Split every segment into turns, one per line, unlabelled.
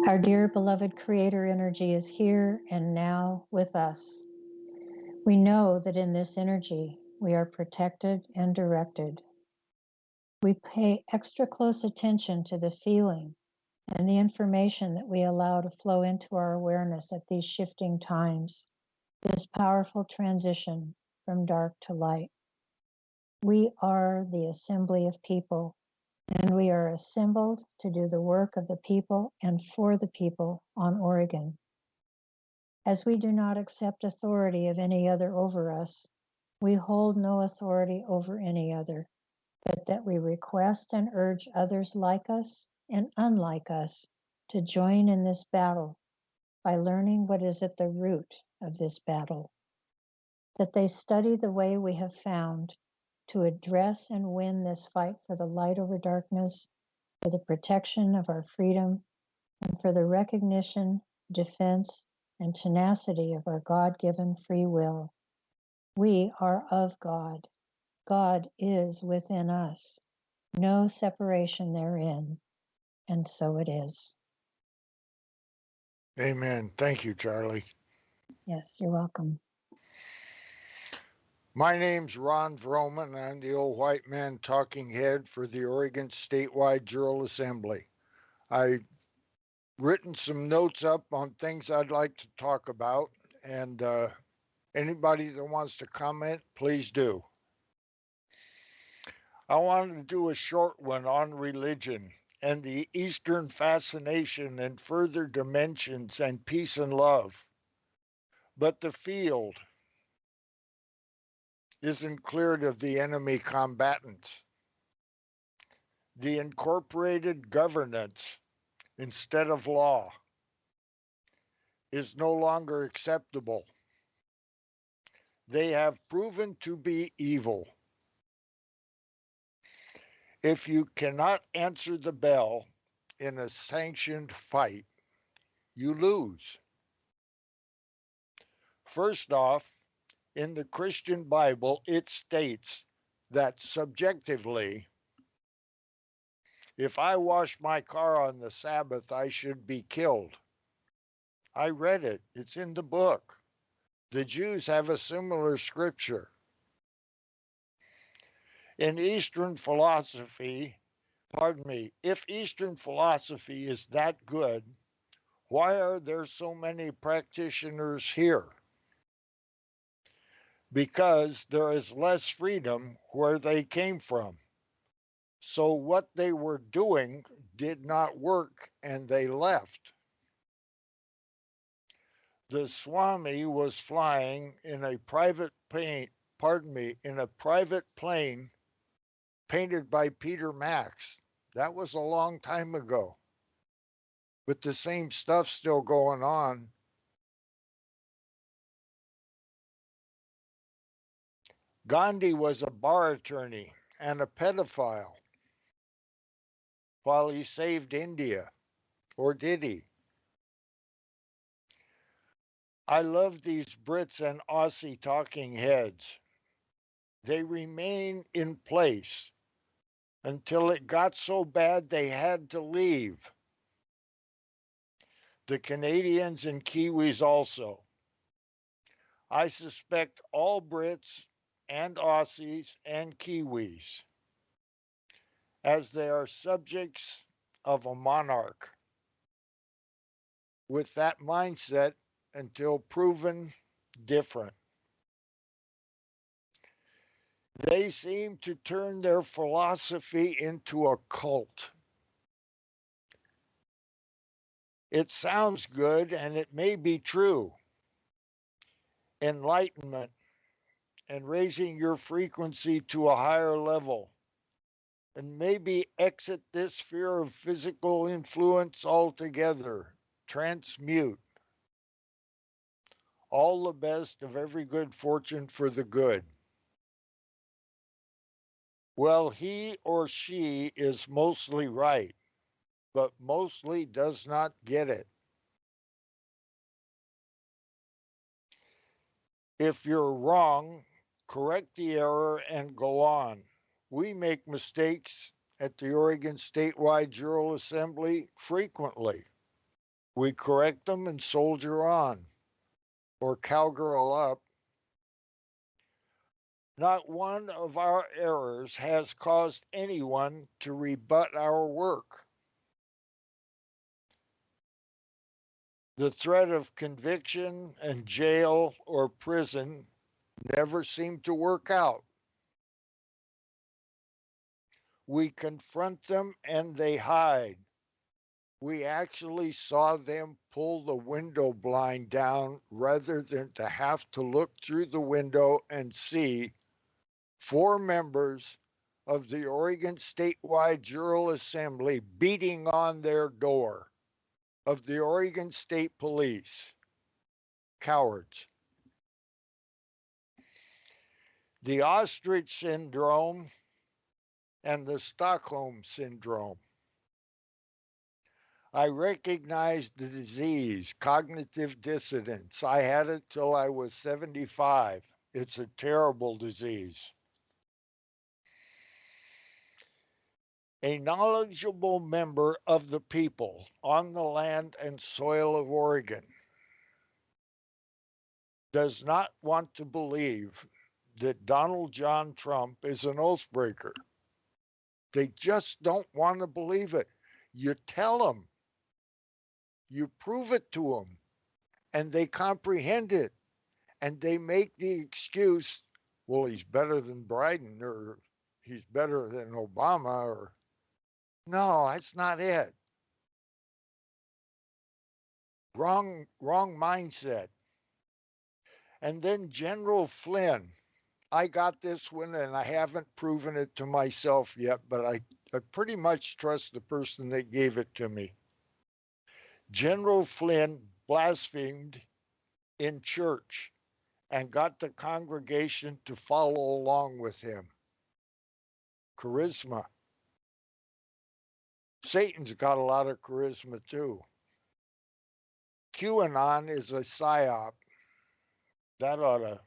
Our dear beloved Creator energy is here and now with us. We know that in this energy we are protected and directed. We pay extra close attention to the feeling and the information that we allow to flow into our awareness at these shifting times, this powerful transition from dark to light. We are the assembly of people, and we are assembled to do the work of the people and for the people on Oregon. As we do not accept authority of any other over us, we hold no authority over any other, but that we request and urge others like us and unlike us to join in this battle by learning what is at the root of this battle, that they study the way we have found to address and win this fight for the light over darkness, for the protection of our freedom, and for the recognition, defense, and tenacity of our God-given free will. We are of God. God is within us. No separation therein. And so it is.
Amen. Thank you, Charlie.
Yes, you're welcome.
My name's Ron Vroman. I'm the old white man talking head for the Oregon Statewide Jural Assembly. I've written some notes up on things I'd like to talk about, and anybody that wants to comment, please do. I wanted to do a short one on religion and the Eastern fascination and further dimensions and peace and love. But the field isn't cleared of the enemy combatants. The incorporated governance instead of law is no longer acceptable. They have proven to be evil. If you cannot answer the bell in a sanctioned fight, you lose. First off, in the Christian Bible, it states that subjectively, if I wash my car on the Sabbath, I should be killed. I read it, it's in the book. The Jews have a similar scripture. In Eastern philosophy, if Eastern philosophy is that good, why are there so many practitioners here? Because there is less freedom where they came from. So what they were doing did not work and they left. The Swami was flying in a private plane, in a private plane painted by Peter Max. That was a long time ago. With the same stuff still going on. Gandhi was a bar attorney and a pedophile while he saved India. Or did he? I love these Brits and Aussie talking heads. They remain in place until it got so bad they had to leave. The Canadians and Kiwis also. I suspect all Brits and Aussies and Kiwis, as they are subjects of a monarch, with that mindset until proven different. They seem to turn their philosophy into a cult. It sounds good and it may be true. Enlightenment and raising your frequency to a higher level, and maybe exit this sphere of physical influence altogether. Transmute. All the best of every good fortune for the good. Well, he or she is mostly right, but mostly does not get it. If you're wrong, correct the error and go on. We make mistakes at the Oregon Statewide Jural Assembly frequently. We correct them and soldier on, or cowgirl up. Not one of our errors has caused anyone to rebut our work. The threat of conviction and jail or prison never seemed to work out. We confront them and they hide. We actually saw them pull the window blind down rather than to have to look through the window and see four members of the Oregon Statewide Jural Assembly beating on their door of the Oregon State Police. Cowards. The ostrich syndrome and the Stockholm syndrome. I recognized the disease, cognitive dissonance. I had it till I was 75. It's a terrible disease. A knowledgeable member of the people on the land and soil of Oregon does not want to believe that Donald John Trump is an oath breaker. They just don't want to believe it. You tell them, you prove it to them, and they comprehend it, and they make the excuse, well, he's better than Biden, or he's better than Obama, or no, that's not it. Wrong mindset. And then General Flynn. I got this one and I haven't proven it to myself yet, but I pretty much trust the person that gave it to me. General Flynn blasphemed in church and got the congregation to follow along with him. Charisma. Satan's got a lot of charisma too. QAnon is a psyop. That ought to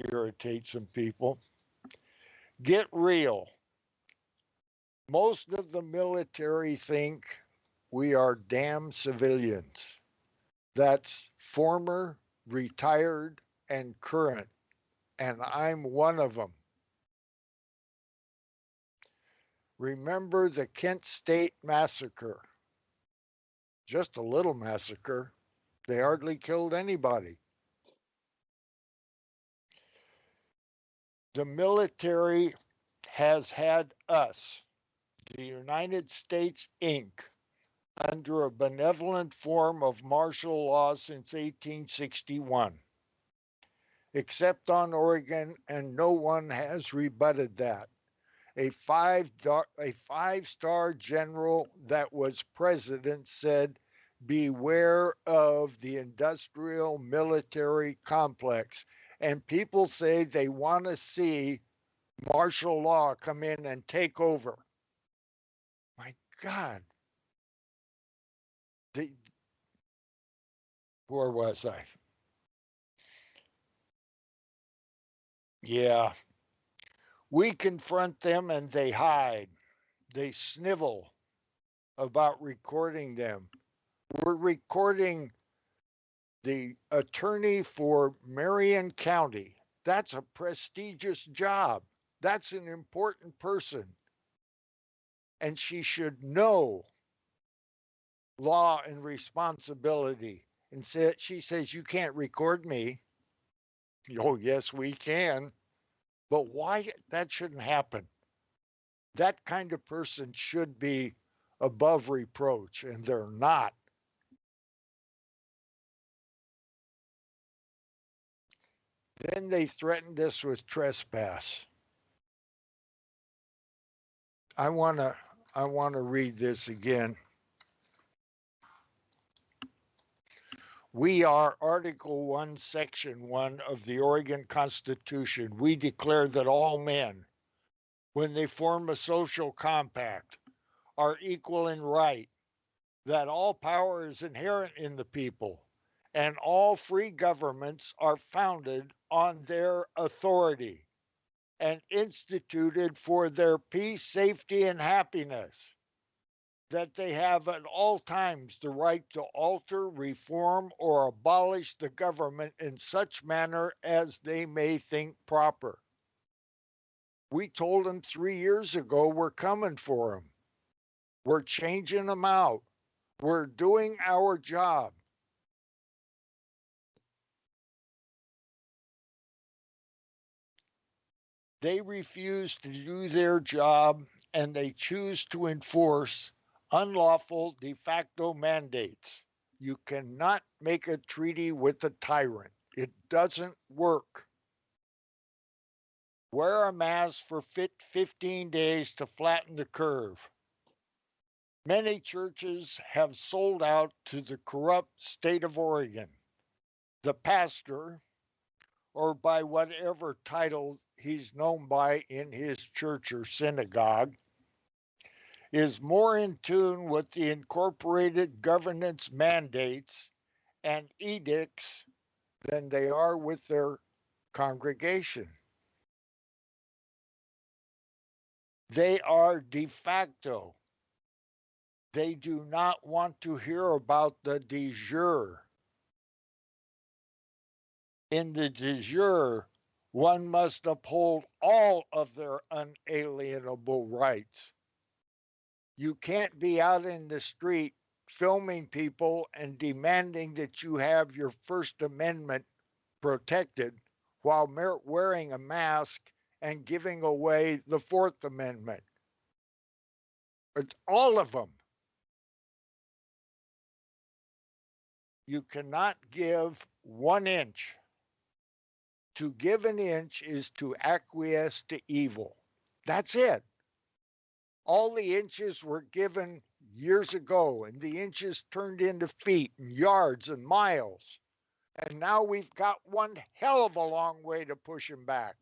irritate some people. Get real. Most of the military think we are damn civilians. That's former, retired, and current, and I'm one of them. Remember the Kent State massacre? Just a little massacre. They hardly killed anybody. The military has had us, the United States, Inc., under a benevolent form of martial law since 1861, except on Oregon, and no one has rebutted that. A five-star general that was president said, beware of the industrial military complex. And people say they want to see martial law come in and take over. My God. Where was I? Yeah. We confront them and they hide. They snivel about recording them. We're recording the attorney for Marion County. That's a prestigious job. That's an important person. And she should know law and responsibility. And she says, you can't record me. Oh, yes, we can. But why? That shouldn't happen. That kind of person should be above reproach, and they're not. Then they threatened us with trespass. I want to read this again. We are Article 1, Section 1 of the Oregon Constitution. We declare that all men, when they form a social compact, are equal in right, that all power is inherent in the people, and all free governments are founded on their authority and instituted for their peace, safety, and happiness. that they have at all times the right to alter, reform, or abolish the government in such manner as they may think proper. We told them 3 years ago we're coming for them. We're changing them out. We're doing our job. They refuse to do their job and they choose to enforce unlawful de facto mandates. You cannot make a treaty with a tyrant. It doesn't work. Wear a mask for 15 days to flatten the curve. Many churches have sold out to the corrupt state of Oregon. The pastor, or by whatever title he's known by in his church or synagogue, is more in tune with the incorporated governance mandates and edicts than they are with their congregation. They are de facto. They do not want to hear about the de jure. In the de jure, one must uphold all of their unalienable rights. You can't be out in the street filming people and demanding that you have your First Amendment protected while wearing a mask and giving away the Fourth Amendment. It's all of them. You cannot give 1 inch. To give an inch is to acquiesce to evil. That's it. All the inches were given years ago, and the inches turned into feet and yards and miles. And now we've got one hell of a long way to push them back.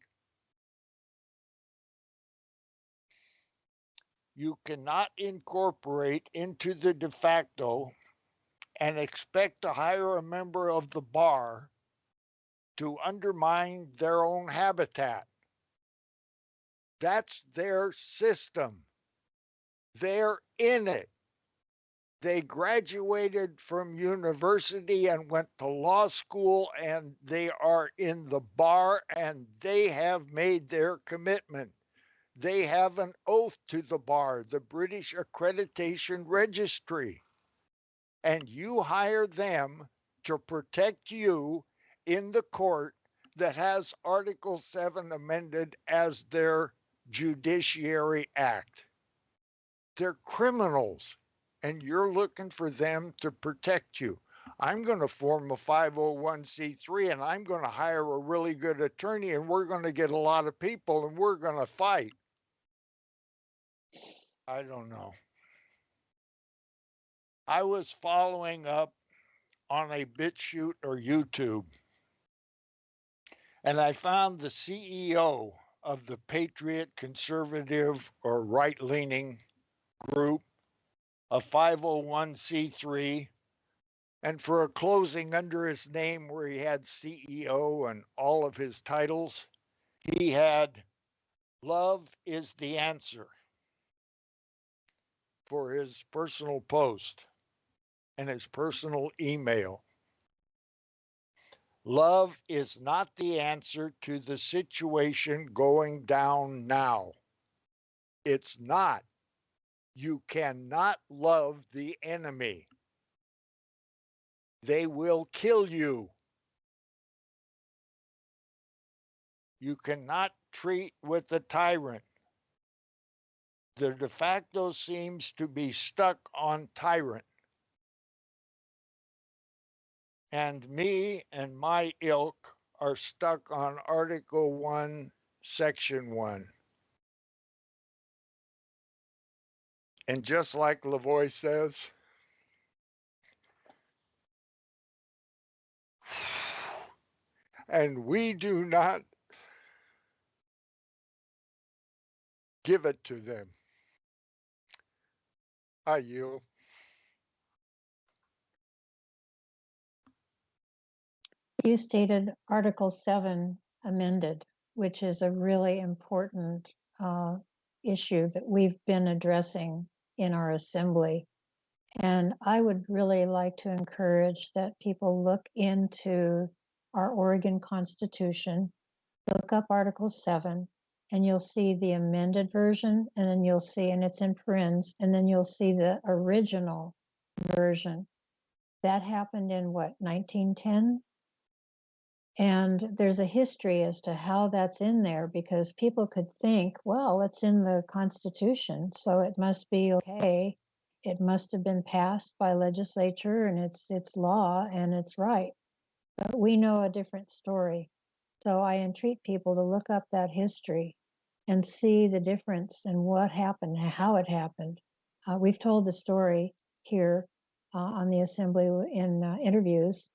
You cannot incorporate into the de facto and expect to hire a member of the bar to undermine their own habitat. That's their system. They're in it. They graduated from university and went to law school, and they are in the bar, and they have made their commitment. They have an oath to the bar, the British Accreditation Registry, and you hire them to protect you in the court that has Article 7 amended as their judiciary act. They're criminals, and you're looking for them to protect you. I'm going to form a 501c3 and I'm going to hire a really good attorney, and we're going to get a lot of people and we're going to fight. I don't know. I was following up on a BitChute or YouTube, and I found the CEO of the Patriot Conservative or right leaning group, a 501c3. And for a closing under his name where he had CEO and all of his titles, he had "Love is the answer" for his personal post and his personal email. Love is not the answer to the situation going down now. It's not. You cannot love the enemy. They will kill you. You cannot treat with the tyrant. The de facto seems to be stuck on tyrant. And me and my ilk are stuck on Article 1, Section 1. And just like Lavoie says, and we do not give it to them. I yield.
You stated Article 7 amended, which is a really important issue that we've been addressing in our assembly. And I would really like to encourage that people look into our Oregon Constitution, look up Article 7, and you'll see the amended version, and then you'll see, and it's in parens, and then you'll see the original version. That happened in what, 1910? And there's a history as to how that's in there, because people could think, well, it's in the Constitution, so it must be okay. It must have been passed by legislature, and it's law, and it's right. But we know a different story. So I entreat people to look up that history and see the difference in what happened, how it happened. We've told the story here on the assembly in interviews,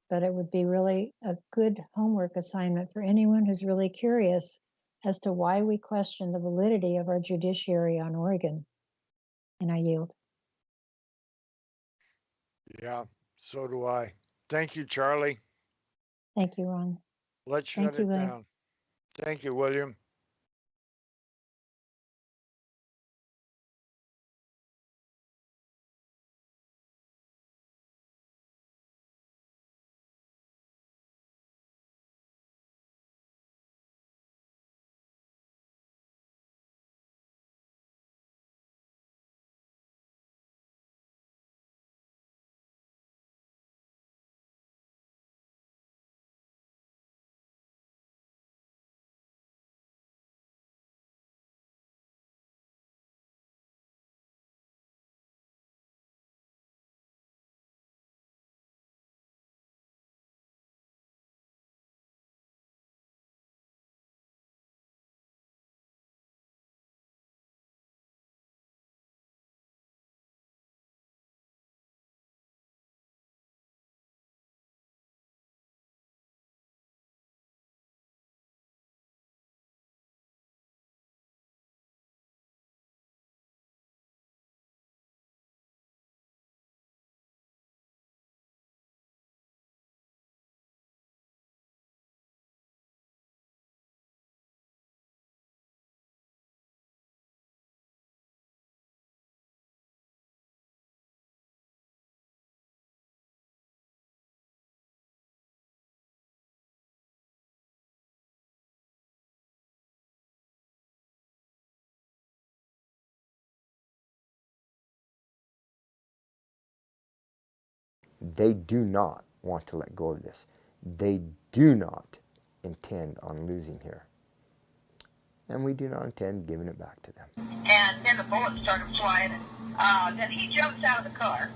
but it would be really a good homework assignment for anyone who's really curious as to why we question the validity of our judiciary on Oregon. And I yield.
Yeah, so do I. Thank you, Charlie.
Thank you, Ron.
Let's shut
Thank you,
it
Lynn.
down. Thank you, William.
They do not want to let go of this. They do not intend on losing here. And we do not intend giving it back to them.
And then the bullets started flying. And then he jumps out of the car.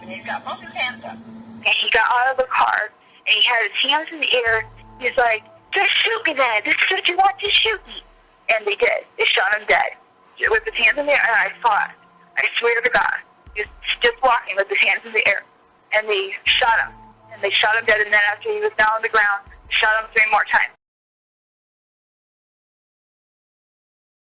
And he's got both his hands up. And he got out of the car, and he had his hands in the air. He's like, just shoot me then. This is what you want, just shoot me. And they did. They shot him dead. With his hands in the air, and I fought. I swear to God. He was just walking with his hands in the air. And they shot him. And they shot him dead, and then after he was down on the ground, shot him 3 more times.